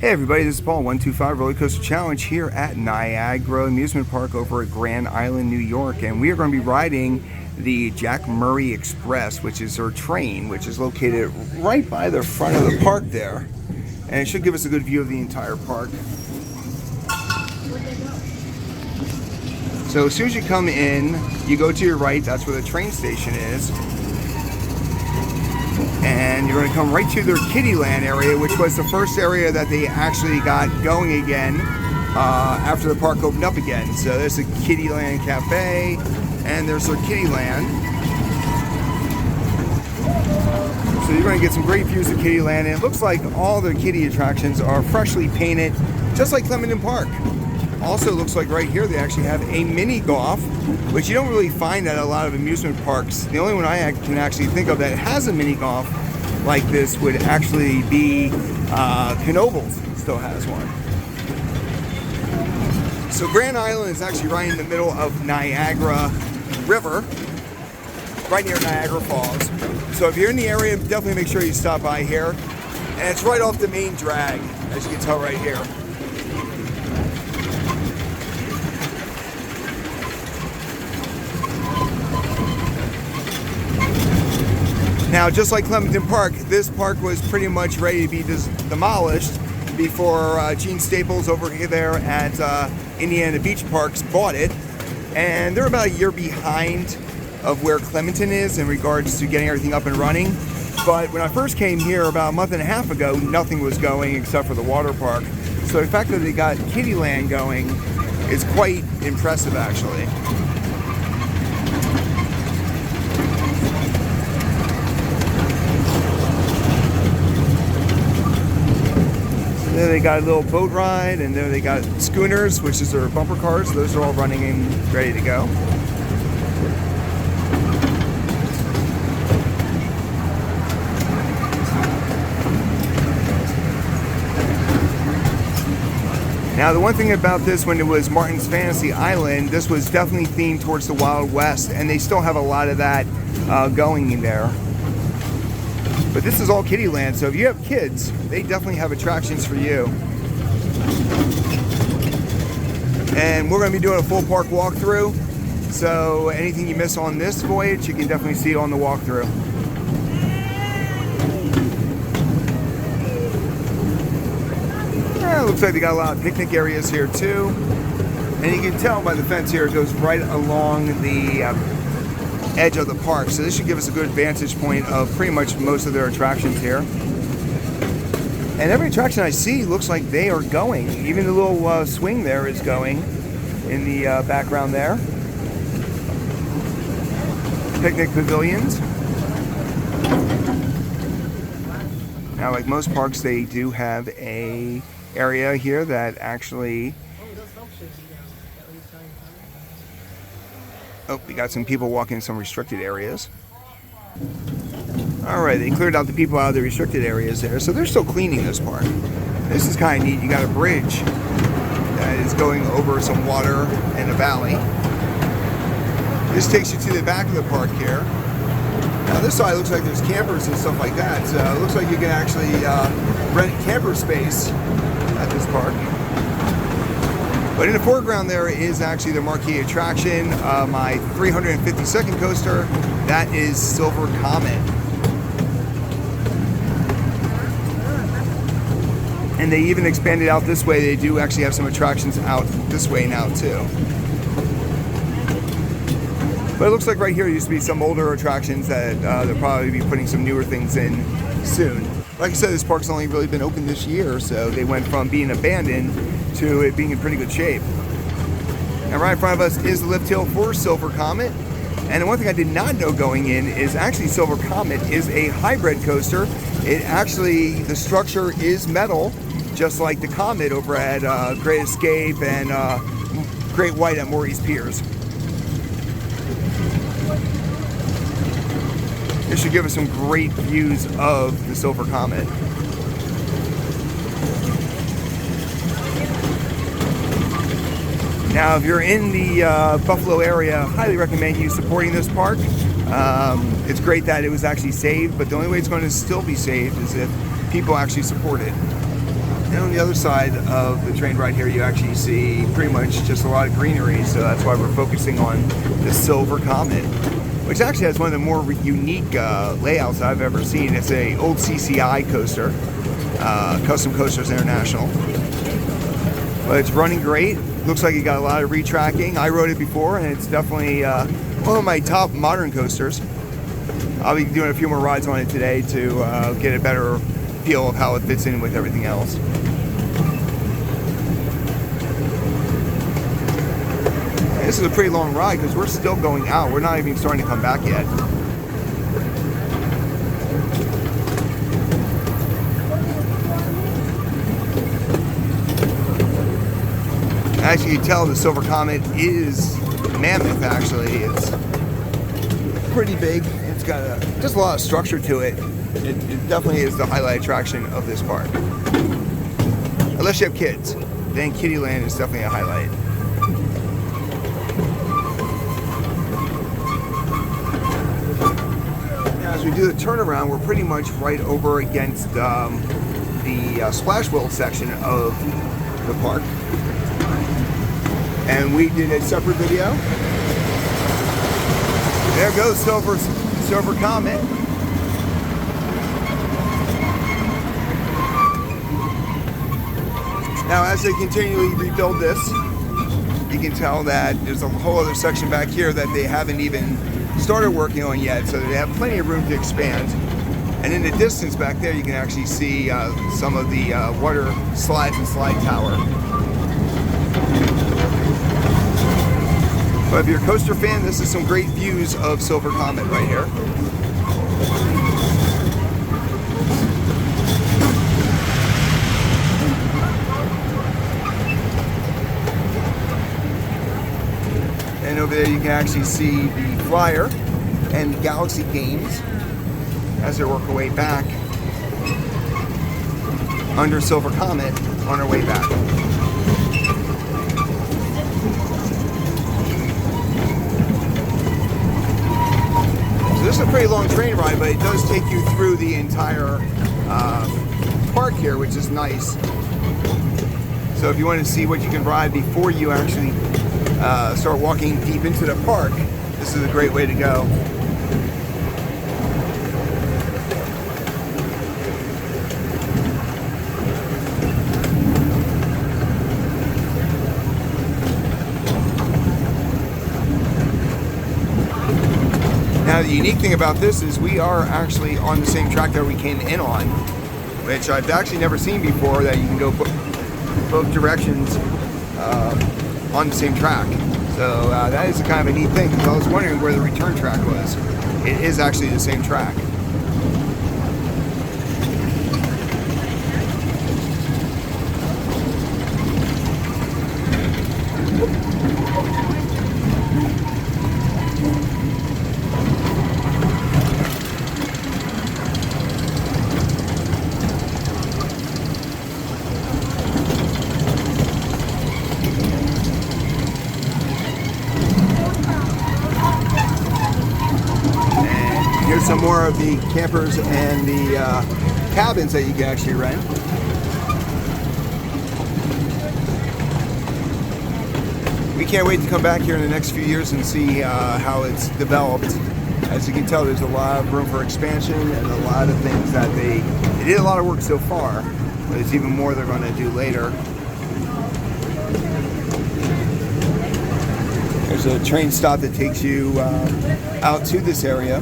Hey everybody, this is Paul, 125 Roller Coaster Challenge here at Niagara Amusement Park over at Grand Island, New York. And we are going to be riding the Jack Murray Express, which is our train, which is located right by the front of the park there. And it should give us a good view of the entire park. So as soon as you come in, you go to your right, that's where the train station is. And you're going to come right to their Kiddie Land area, which was the first area that they actually got going again after the park opened up again. So there's a Kiddie Land Cafe, and there's their Kiddie Land. So you're going to get some great views of Kiddie Land, and it looks like all the kiddie attractions are freshly painted, just like Clement Park. Also looks like right here they actually have a mini golf, which you don't really find at a lot of amusement parks. The only one I can actually think of that has a mini golf like this would actually be Knoebels still has one. So Grand Island is actually right in the middle of Niagara River, right near Niagara Falls. So if you're in the area, definitely make sure you stop by here. And it's right off the main drag, as you can tell right here. Now, just like Clement Park, this park was pretty much ready to be demolished before Gene Staples over there at Indiana Beach Parks bought it. And they're about a year behind of where Clementon is in regards to getting everything up and running. But when I first came here about a month and a half ago, nothing was going except for the water park. So the fact that they got Kiddie Land going is quite impressive, actually. There they got a little boat ride, and there they got schooners, which is their bumper cars. Those are all running and ready to go. Now, the one thing about this, when it was Martin's Fantasy Island, this was definitely themed towards the Wild West, and they still have a lot of that going in there. But this is all Kiddie Land, so if you have kids, they definitely have attractions for you. And we're going to be doing a full park walkthrough, so anything you miss on this voyage, you can definitely see on the walkthrough. Looks like they got a lot of picnic areas here too. And you can tell by the fence here, it goes right along the edge of the park, so this should give us a good vantage point of pretty much most of their attractions here. And every attraction I see looks like they are going. Even the little swing there is going in the background there. Picnic pavilions. Now, like most parks, they do have a area here that actually... Oh, we got some people walking in some restricted areas. Alright, they cleared out the people out of the restricted areas there, so they're still cleaning this park. This is kind of neat. You got a bridge that is going over some water in a valley. This takes you to the back of the park here. Now this side looks like there's campers and stuff like that. So it looks like you can actually rent camper space at this park. But in the foreground there is actually the marquee attraction, my 352nd coaster. That is Silver Comet. And they even expanded out this way. They do actually have some attractions out this way now too. But it looks like right here used to be some older attractions that they'll probably be putting some newer things in soon. Like I said, this park's only really been open this year, so they went from being abandoned to it being in pretty good shape. And right in front of us is the lift hill for Silver Comet. And the one thing I did not know going in is actually Silver Comet is a hybrid coaster. It actually, the structure is metal, just like the Comet over at Great Escape and Great White at Maurice Piers. This should give us some great views of the Silver Comet. Now, if you're in the Buffalo area, I highly recommend you supporting this park. It's great that it was actually saved, but the only way it's going to still be saved is if people actually support it. And on the other side of the train ride here, you actually see pretty much just a lot of greenery, so that's why we're focusing on the Silver Comet, which actually has one of the more unique layouts I've ever seen. It's a old CCI coaster, Custom Coasters International. But it's running great. Looks like it got a lot of retracking. I rode it before, and it's definitely one of my top modern coasters. I'll be doing a few more rides on it today to get a better feel of how it fits in with everything else. This is a pretty long ride because we're still going out. We're not even starting to come back yet. As you can tell, the Silver Comet is mammoth, actually. It's pretty big. It's got just a lot of structure to it. It definitely is the highlight attraction of this park. Unless you have kids, then Kiddie Land is definitely a highlight. As we do the turnaround, we're pretty much right over against the splash world section of the park. And we did a separate video. There goes Silver Comet. Now, as they continually rebuild this, you can tell that there's a whole other section back here that they haven't even started working on yet, so they have plenty of room to expand. And in the distance back there, you can actually see some of the water slides and slide tower. But if you're a coaster fan, this is some great views of Silver Comet right here. And over there you can actually see the flyer and the Galaxy Games as they work their way back under Silver Comet on our way back. So this is a pretty long train ride, but it does take you through the entire park here, which is nice. So if you want to see what you can ride before you actually start walking deep into the park, this is a great way to go. Now the unique thing about this is we are actually on the same track that we came in on, which I've actually never seen before, that you can go both directions on the same track. So that is a kind of a neat thing, because I was wondering where the return track was. It is actually the same track. Here's some more of the campers and the cabins that you can actually rent. We can't wait to come back here in the next few years and see how it's developed. As you can tell, there's a lot of room for expansion and a lot of things that they did a lot of work so far, but there's even more they're going to do later. There's a train stop that takes you out to this area.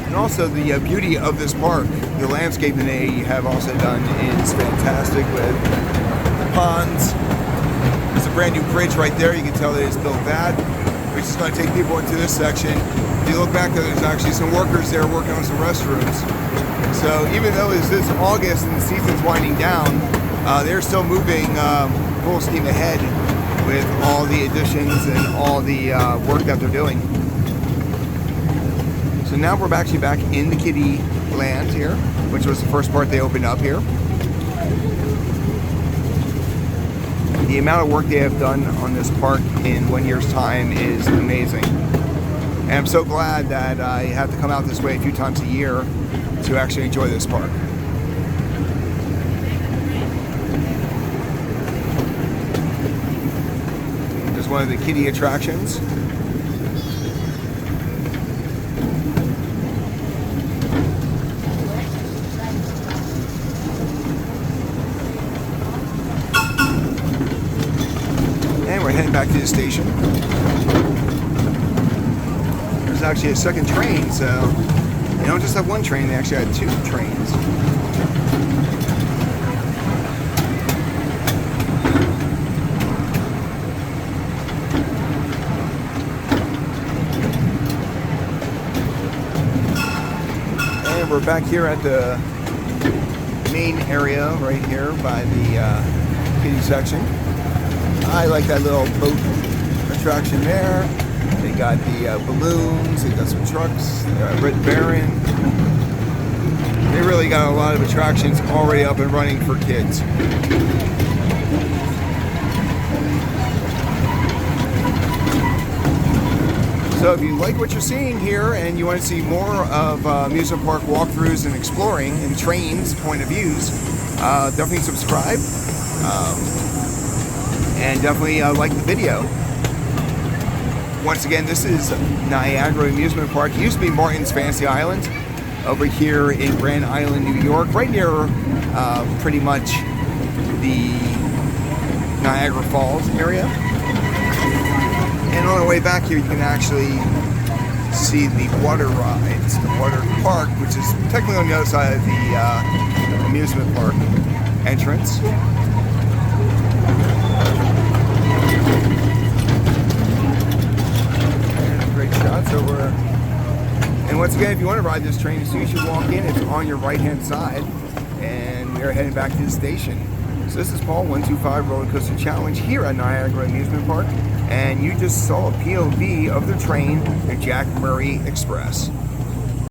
And also the beauty of this park, the landscaping they have also done is fantastic, with ponds. There's a brand new bridge right there. You can tell they just built that, which is going to take people into this section. If you look back there, there's actually some workers there working on some restrooms. So even though it's this August and the season's winding down, they're still moving full steam ahead with all the additions and all the work that they're doing. So now we're actually back in the Kiddie Land here, which was the first part they opened up here. The amount of work they have done on this park in 1 year's time is amazing. And I'm so glad that I have to come out this way a few times a year to actually enjoy this park. one of the kiddie attractions. And we're heading back to the station. There's actually a second train, so they don't just have one train, they actually had two trains. And we're back here at the main area right here by the kiddie section. I like that little boat attraction there. They got the balloons, they got some trucks, Red Baron. They really got a lot of attractions already up and running for kids. So if you like what you're seeing here and you want to see more of amusement park walkthroughs and exploring and trains point of views, definitely subscribe. And definitely like the video. Once again, this is Niagara Amusement Park. It used to be Martin's Fantasy Island over here in Grand Island, New York, right near pretty much the Niagara Falls area. And on the way back here, you can actually see the water rides, the water park, which is technically on the other side of the amusement park entrance. Over. And once again, if you want to ride this train, as soon as you walk in, it's on your right hand side, and we are heading back to the station. So this is Paul, 125 Roller Coaster Challenge here at Niagara Amusement Park, and you just saw a POV of the train, the Jack Murray Express.